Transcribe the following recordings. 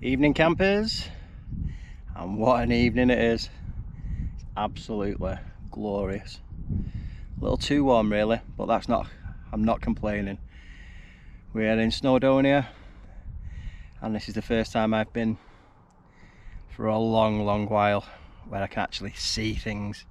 Evening campers, and what an evening it is. It's absolutely glorious. A little too warm really, but I'm not complaining. We're in Snowdonia and this is the first time I've been for a long while where I can actually see things,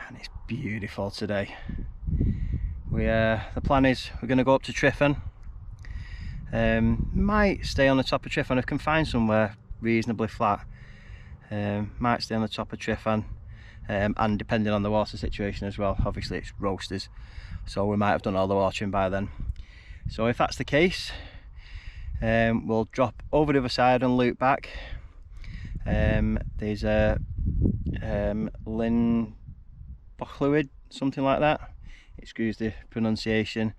and it's beautiful today. The plan is we're going to go up to Tryfan. Might stay on the top of Tryfan if I can find somewhere reasonably flat. Might stay on the top of Tryfan, and depending on the water situation as well. Obviously it's roasters, so we might have done all the watering by then. So if that's the case, we'll drop over the other side and loop back. There's a Lynn Bochluid, something like that, excuse the pronunciation.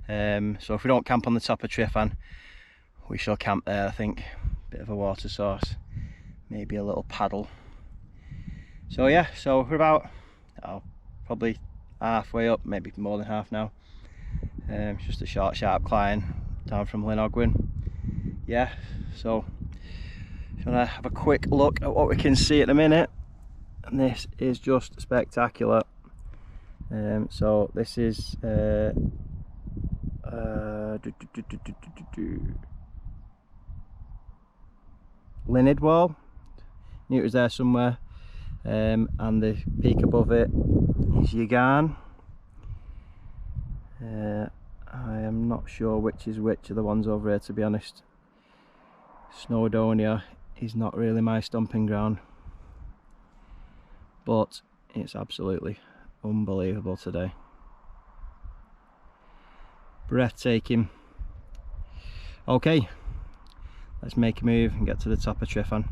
So if we don't camp on the top of Tryfan, we shall camp there. I think bit of a water source, maybe a little paddle. So yeah, so we're about probably halfway up, maybe more than half now. It's just a short sharp climb down from Llyn. Yeah, so I'm gonna have a quick look at what we can see at the minute, and this is just spectacular. So this is Lynidwall. Knew it was there somewhere, and the peak above it is Yagan. I am not sure which is which of the ones over here, to be honest. Snowdonia is not really my stomping ground, but it's absolutely unbelievable today. Breathtaking. Okay, let's make a move and get to the top of Tryfan.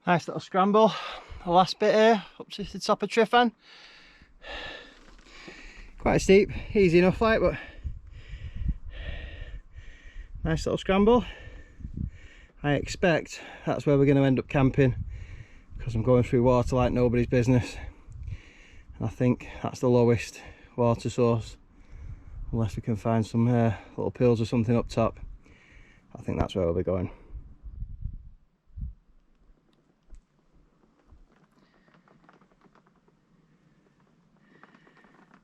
Nice little scramble, the last bit here, up to the top of Tryfan. Quite steep, easy enough like, but nice little scramble. I expect that's where we're going to end up camping, because I'm going through water like nobody's business. And I think that's the lowest water source, unless we can find some little pools or something up top. I think that's where we'll be going.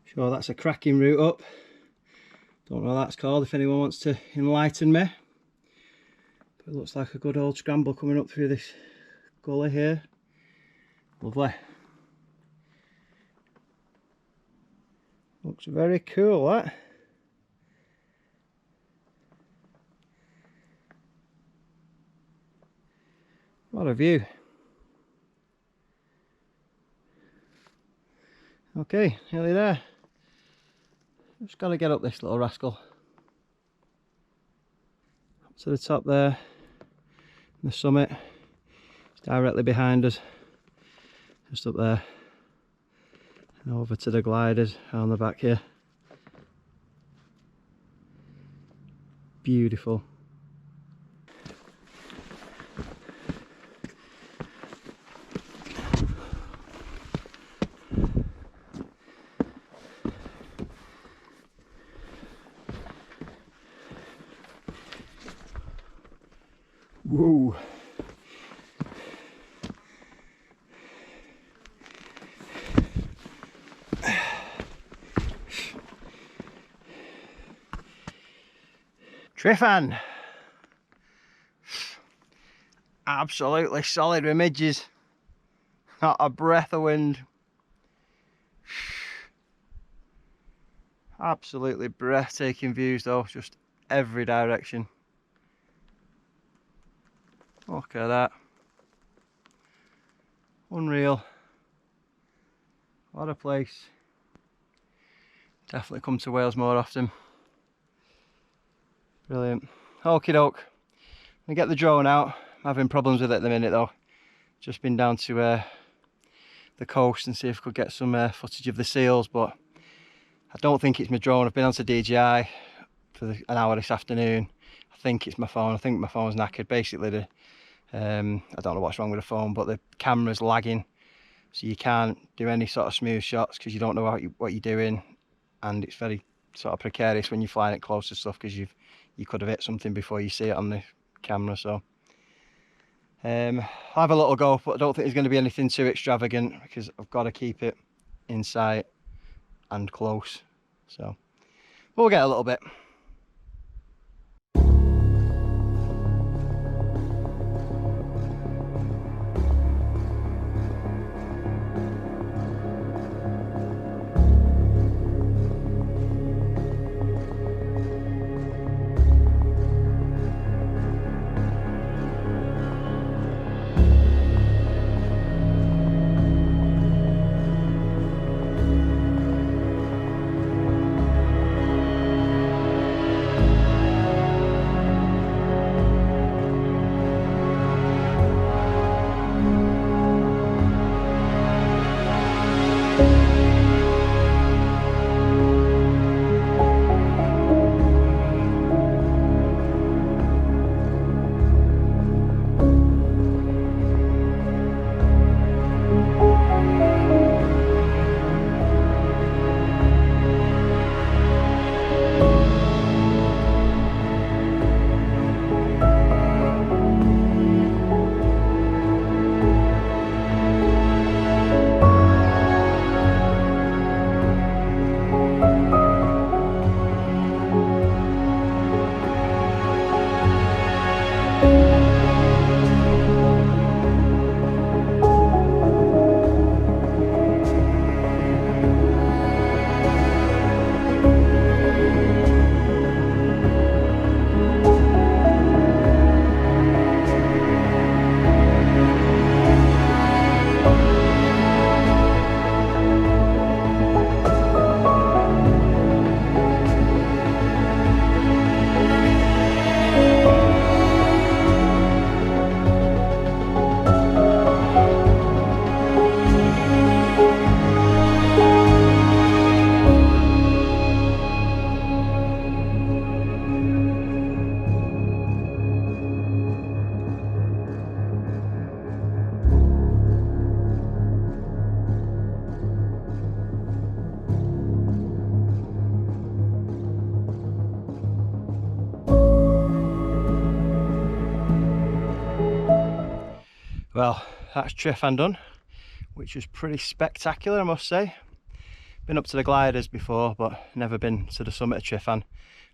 Sure, that's a cracking route up. Don't know what that's called, if anyone wants to enlighten me. But it looks like a good old scramble coming up through this gully here. Lovely. Looks very cool, that. What a view. Okay, nearly there. Just got to get up this little rascal. Up to the top there, the summit. It's directly behind us, just up there. And over to the gliders on the back here. Beautiful. Whoa. Tryfan. Absolutely solid with midges. Not a breath of wind. Absolutely breathtaking views though, just every direction. Look at that. Unreal. What a place. Definitely come to Wales more often. Brilliant. Okie doke. I'm gonna get the drone out. I'm having problems with it at the minute though. Just been down to the coast and see if I could get some footage of the seals, but I don't think it's my drone. I've been onto DJI for an hour this afternoon. I think it's my phone. I think my phone's knackered. Basically, I don't know what's wrong with the phone, but the camera's lagging, so you can't do any sort of smooth shots because you don't know what you're doing, and it's very sort of precarious when you're flying it close to stuff because you could have hit something before you see it on the camera. So I'll have a little go, but I don't think there's going to be anything too extravagant because I've got to keep it in sight and close. So we'll get a little bit. Well, that's Tryfan done, which was pretty spectacular, I must say. Been up to the gliders before, but never been to the summit of Tryfan.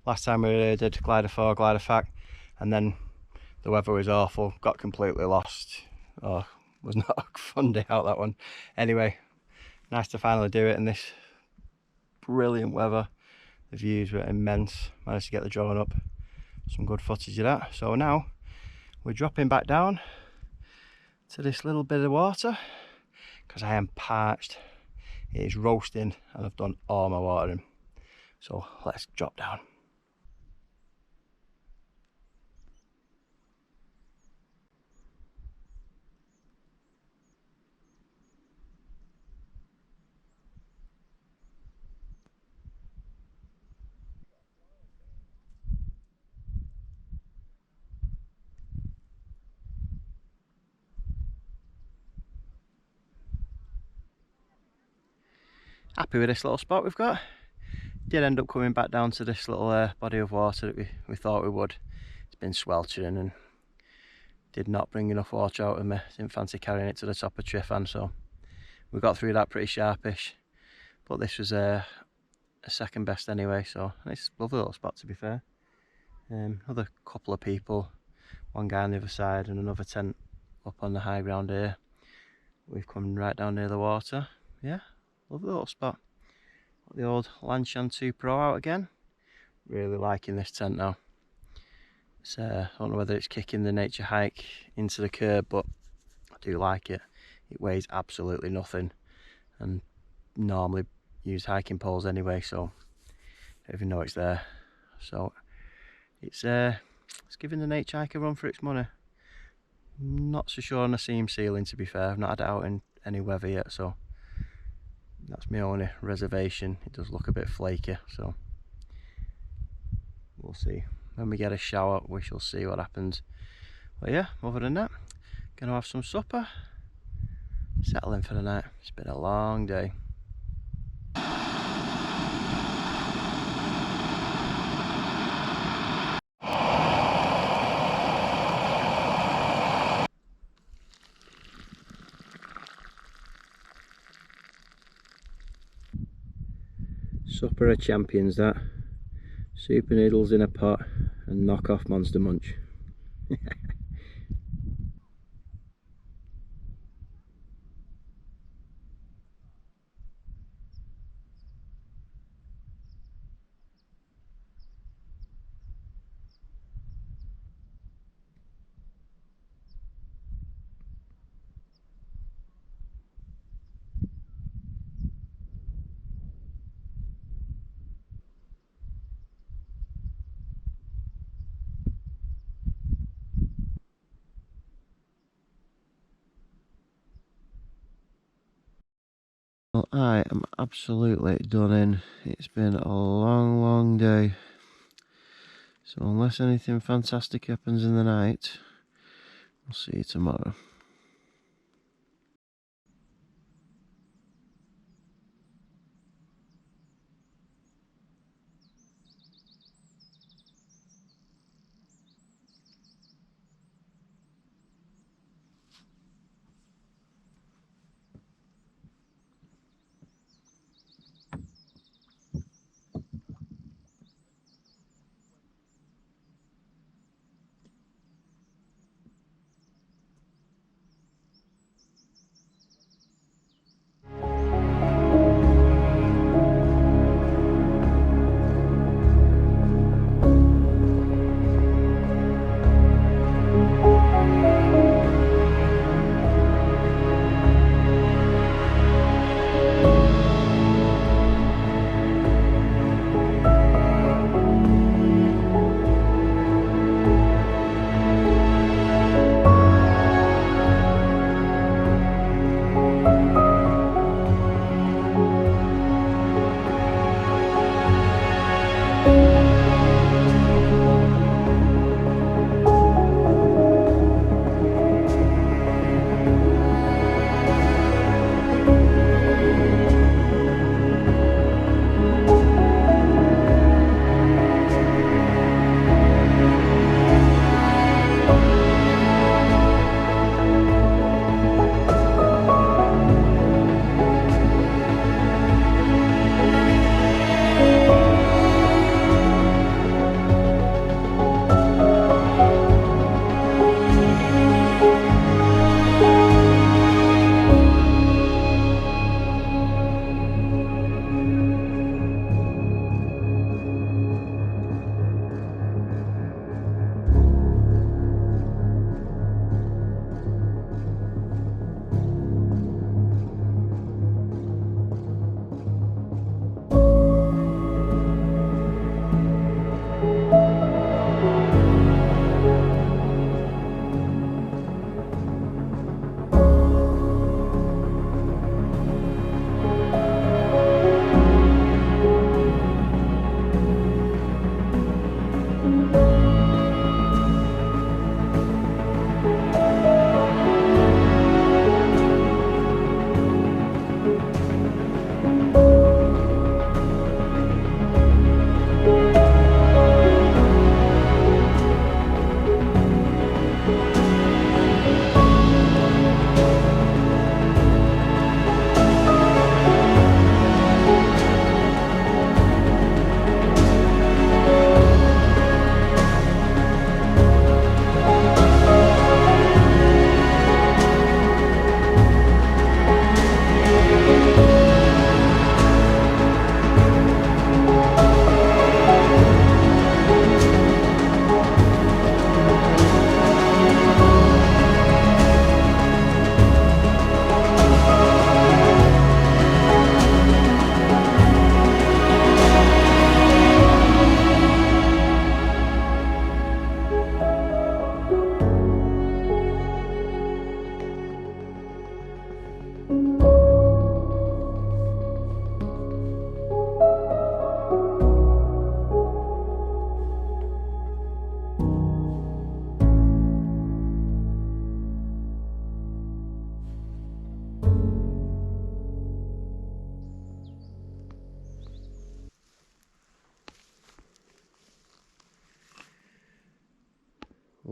Last time we did glider 4, glider fact, and then the weather was awful, got completely lost. Oh, was not a fun day out, that one. Anyway, nice to finally do it in this brilliant weather. The views were immense. Managed to get the drone up, some good footage of that. So now we're dropping back down to this little bit of water because I am parched. It is roasting and I've done all my watering. So let's drop down. Happy with this little spot we've got. Did end up coming back down to this little body of water that we thought we would. It's been sweltering and did not bring enough water out of me. Didn't fancy carrying it to the top of Tryfan, so we got through that pretty sharpish. But this was a second best anyway, so it's a lovely little spot, to be fair. Another couple of people, one guy on the other side and another tent up on the high ground here. We've come right down near the water. Yeah, lovely little spot. Got the old Lanshan 2 Pro out again. Really liking this tent now. It's, I don't know whether it's kicking the nature hike into the curb, but I do like it. It weighs absolutely nothing, and normally use hiking poles anyway, so I don't even know it's there. So it's giving the nature hike a run for its money. Not so sure on the seam sealing, to be fair. I've not had it out in any weather yet, so that's my only reservation. It does look a bit flaky, so we'll see. When we get a shower, we shall see what happens. But yeah, other than that, gonna have some supper, settle in for the night. It's been a long day. Supper of champions, that. Super noodles in a pot and knock off Monster Munch. Well, I am absolutely done in. It's been a long day. So unless anything fantastic happens in the night, we'll see you tomorrow.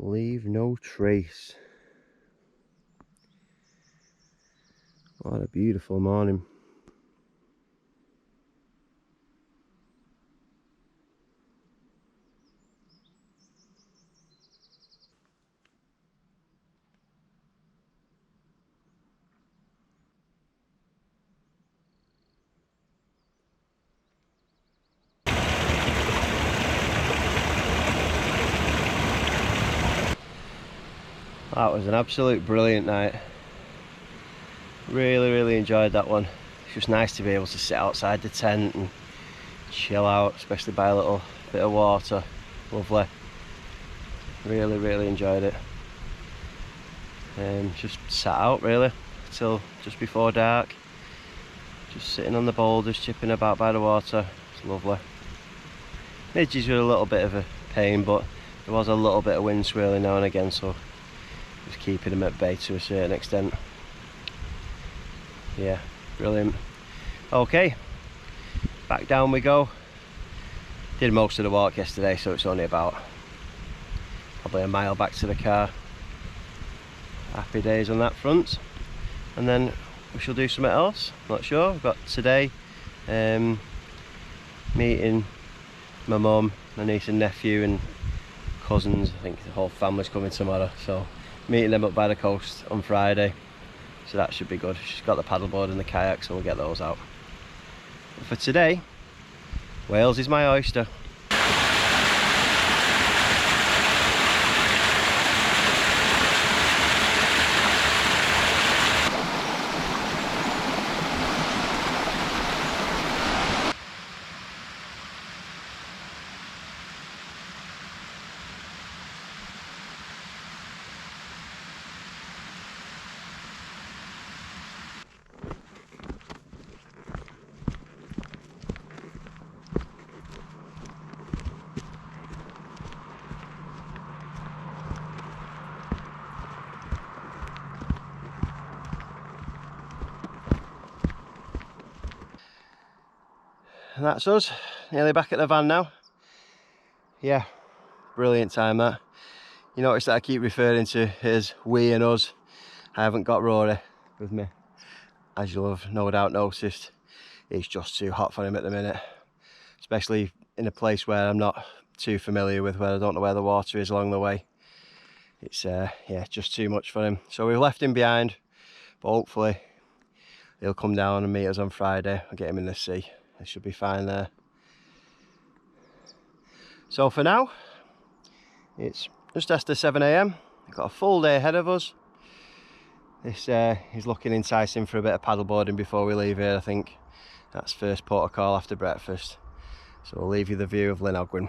Leave no trace. What a beautiful morning. That was an absolute brilliant night. Really enjoyed that one. It's just nice to be able to sit outside the tent and chill out, especially by a little bit of water. Lovely. Really enjoyed it. Just sat out really till just before dark. Just sitting on the boulders, chipping about by the water. It's lovely. Midges were a little bit of a pain, but there was a little bit of wind swirling now and again, so just keeping them at bay to a certain extent. Yeah, brilliant. Okay, back down we go. Did most of the walk yesterday, so it's only about probably a mile back to the car. Happy days on that front. And then we shall do something else, not sure. We've got today meeting my mum, my niece and nephew and cousins. I think the whole family's coming tomorrow, so meeting them up by the coast on Friday, so that should be good. She's got the paddleboard and the kayak, so we'll get those out. But for today, Wales is my oyster. And that's us, nearly back at the van now. Yeah, brilliant time that. You notice that I keep referring to as we and us. I haven't got Rory with me, as you'll have no doubt noticed. It's just too hot for him at the minute, especially in a place where I'm not too familiar with, where I don't know where the water is along the way. It's yeah, just too much for him. So we've left him behind, but hopefully he'll come down and meet us on Friday. I'll get him in the sea. It should be fine there. So for now, it's just after 7 AM. We've got a full day ahead of us. This is looking enticing for a bit of paddleboarding before we leave here, I think. That's first port of call after breakfast. So we'll leave you the view of Llyn Ogwen.